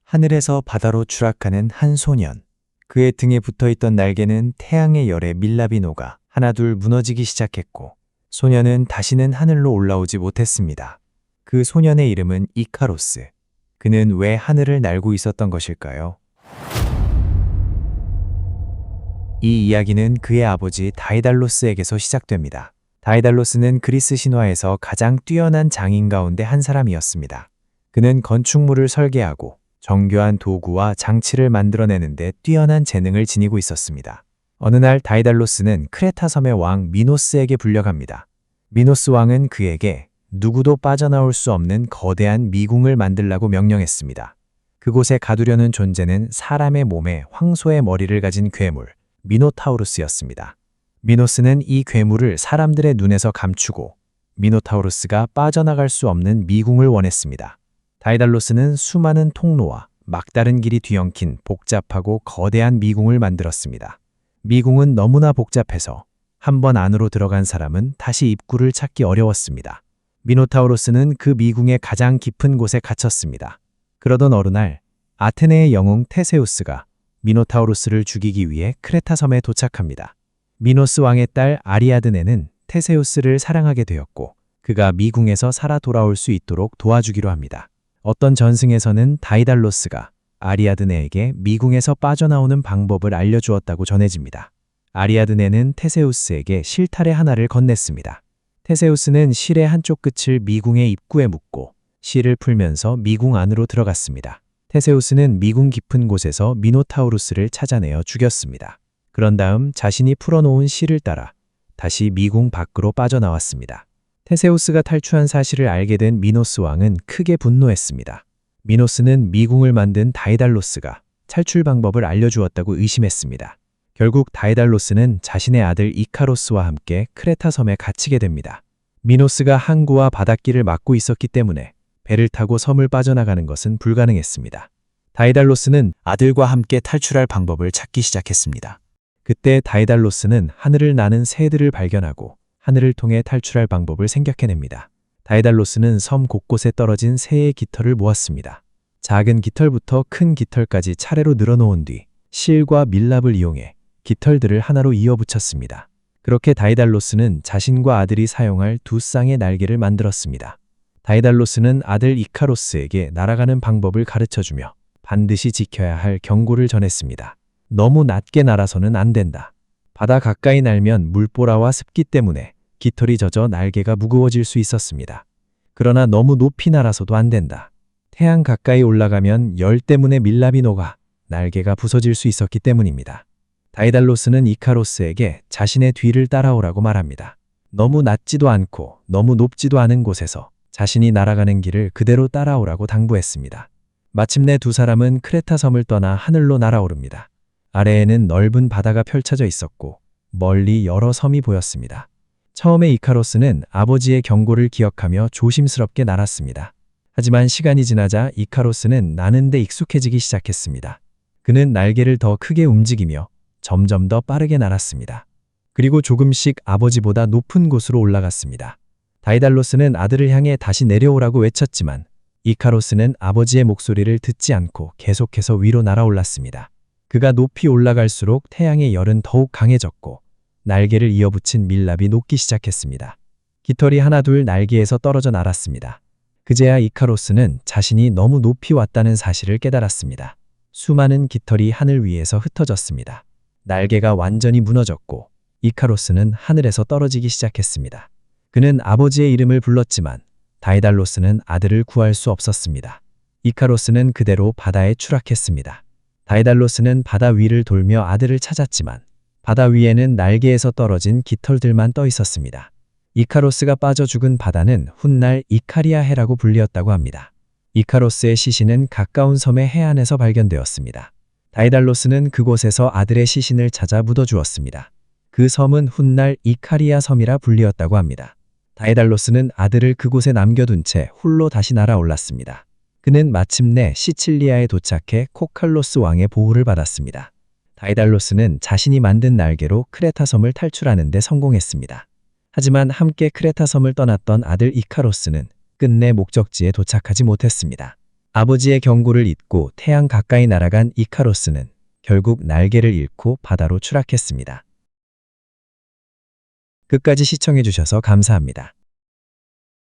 하늘에서 바다로 추락하는 한 소년. 그의 등에 붙어있던 날개는 태양의 열에 밀랍이 녹아 하나둘 무너지기 시작했고 소년은 다시는 하늘로 올라오지 못했습니다. 그 소년의 이름은 이카로스. 그는 왜 하늘을 날고 있었던 것일까요? 이 이야기는 그의 아버지 다이달로스에게서 시작됩니다. 다이달로스는 그리스 신화에서 가장 뛰어난 장인 가운데 한 사람이었습니다. 그는 건축물을 설계하고 정교한 도구와 장치를 만들어내는데 뛰어난 재능을 지니고 있었습니다. 어느 날 다이달로스는 크레타 섬의 왕 미노스에게 불려갑니다. 미노스 왕은 그에게 누구도 빠져나올 수 없는 거대한 미궁을 만들라고 명령했습니다. 그곳에 가두려는 존재는 사람의 몸에 황소의 머리를 가진 괴물, 미노타우루스였습니다. 미노스는 이 괴물을 사람들의 눈에서 감추고 미노타우루스가 빠져나갈 수 없는 미궁을 원했습니다. 다이달로스는 수많은 통로와 막다른 길이 뒤엉킨 복잡하고 거대한 미궁을 만들었습니다. 미궁은 너무나 복잡해서 한 번 안으로 들어간 사람은 다시 입구를 찾기 어려웠습니다. 미노타우로스는 그 미궁의 가장 깊은 곳에 갇혔습니다. 그러던 어느 날 아테네의 영웅 테세우스가 미노타우로스를 죽이기 위해 크레타 섬에 도착합니다. 미노스 왕의 딸 아리아드네는 테세우스를 사랑하게 되었고 그가 미궁에서 살아 돌아올 수 있도록 도와주기로 합니다. 어떤 전승에서는 다이달로스가 아리아드네에게 미궁에서 빠져나오는 방법을 알려주었다고 전해집니다. 아리아드네는 테세우스에게 실타래 하나를 건넸습니다. 테세우스는 실의 한쪽 끝을 미궁의 입구에 묶고 실을 풀면서 미궁 안으로 들어갔습니다. 테세우스는 미궁 깊은 곳에서 미노타우루스를 찾아내어 죽였습니다. 그런 다음 자신이 풀어놓은 실을 따라 다시 미궁 밖으로 빠져나왔습니다. 테세우스가 탈출한 사실을 알게 된 미노스 왕은 크게 분노했습니다. 미노스는 미궁을 만든 다이달로스가 탈출 방법을 알려주었다고 의심했습니다. 결국 다이달로스는 자신의 아들 이카로스와 함께 크레타 섬에 갇히게 됩니다. 미노스가 항구와 바닷길을 막고 있었기 때문에 배를 타고 섬을 빠져나가는 것은 불가능했습니다. 다이달로스는 아들과 함께 탈출할 방법을 찾기 시작했습니다. 그때 다이달로스는 하늘을 나는 새들을 발견하고 하늘을 통해 탈출할 방법을 생각해냅니다. 다이달로스는 섬 곳곳에 떨어진 새의 깃털을 모았습니다. 작은 깃털부터 큰 깃털까지 차례로 늘어놓은 뒤 실과 밀랍을 이용해 깃털들을 하나로 이어붙였습니다. 그렇게 다이달로스는 자신과 아들이 사용할 두 쌍의 날개를 만들었습니다. 다이달로스는 아들 이카로스에게 날아가는 방법을 가르쳐주며 반드시 지켜야 할 경고를 전했습니다. 너무 낮게 날아서는 안 된다. 바다 가까이 날면 물보라와 습기 때문에 깃털이 젖어 날개가 무거워질 수 있었습니다. 그러나 너무 높이 날아서도 안 된다. 태양 가까이 올라가면 열 때문에 밀랍이 녹아 날개가 부서질 수 있었기 때문입니다. 다이달로스는 이카로스에게 자신의 뒤를 따라오라고 말합니다. 너무 낮지도 않고 너무 높지도 않은 곳에서 자신이 날아가는 길을 그대로 따라오라고 당부했습니다. 마침내 두 사람은 크레타 섬을 떠나 하늘로 날아오릅니다. 아래에는 넓은 바다가 펼쳐져 있었고 멀리 여러 섬이 보였습니다. 처음에 이카로스는 아버지의 경고를 기억하며 조심스럽게 날았습니다. 하지만 시간이 지나자 이카로스는 나는 데 익숙해지기 시작했습니다. 그는 날개를 더 크게 움직이며 점점 더 빠르게 날았습니다. 그리고 조금씩 아버지보다 높은 곳으로 올라갔습니다. 다이달로스는 아들을 향해 다시 내려오라고 외쳤지만 이카로스는 아버지의 목소리를 듣지 않고 계속해서 위로 날아올랐습니다. 그가 높이 올라갈수록 태양의 열은 더욱 강해졌고 날개를 이어붙인 밀랍이 녹기 시작했습니다. 깃털이 하나둘 날개에서 떨어져 날았습니다. 그제야 이카로스는 자신이 너무 높이 왔다는 사실을 깨달았습니다. 수많은 깃털이 하늘 위에서 흩어졌습니다. 날개가 완전히 무너졌고 이카로스는 하늘에서 떨어지기 시작했습니다. 그는 아버지의 이름을 불렀지만 다이달로스는 아들을 구할 수 없었습니다. 이카로스는 그대로 바다에 추락했습니다. 다이달로스는 바다 위를 돌며 아들을 찾았지만 바다 위에는 날개에서 떨어진 깃털들만 떠 있었습니다. 이카로스가 빠져 죽은 바다는 훗날 이카리아해라고 불리었다고 합니다. 이카로스의 시신은 가까운 섬의 해안에서 발견되었습니다. 다이달로스는 그곳에서 아들의 시신을 찾아 묻어주었습니다. 그 섬은 훗날 이카리아 섬이라 불리었다고 합니다. 다이달로스는 아들을 그곳에 남겨둔 채 홀로 다시 날아올랐습니다. 그는 마침내 시칠리아에 도착해 코칼로스 왕의 보호를 받았습니다. 다이달로스는 자신이 만든 날개로 크레타 섬을 탈출하는 데 성공했습니다. 하지만 함께 크레타 섬을 떠났던 아들 이카로스는 끝내 목적지에 도착하지 못했습니다. 아버지의 경고를 잊고 태양 가까이 날아간 이카로스는 결국 날개를 잃고 바다로 추락했습니다. 끝까지 시청해주셔서 감사합니다.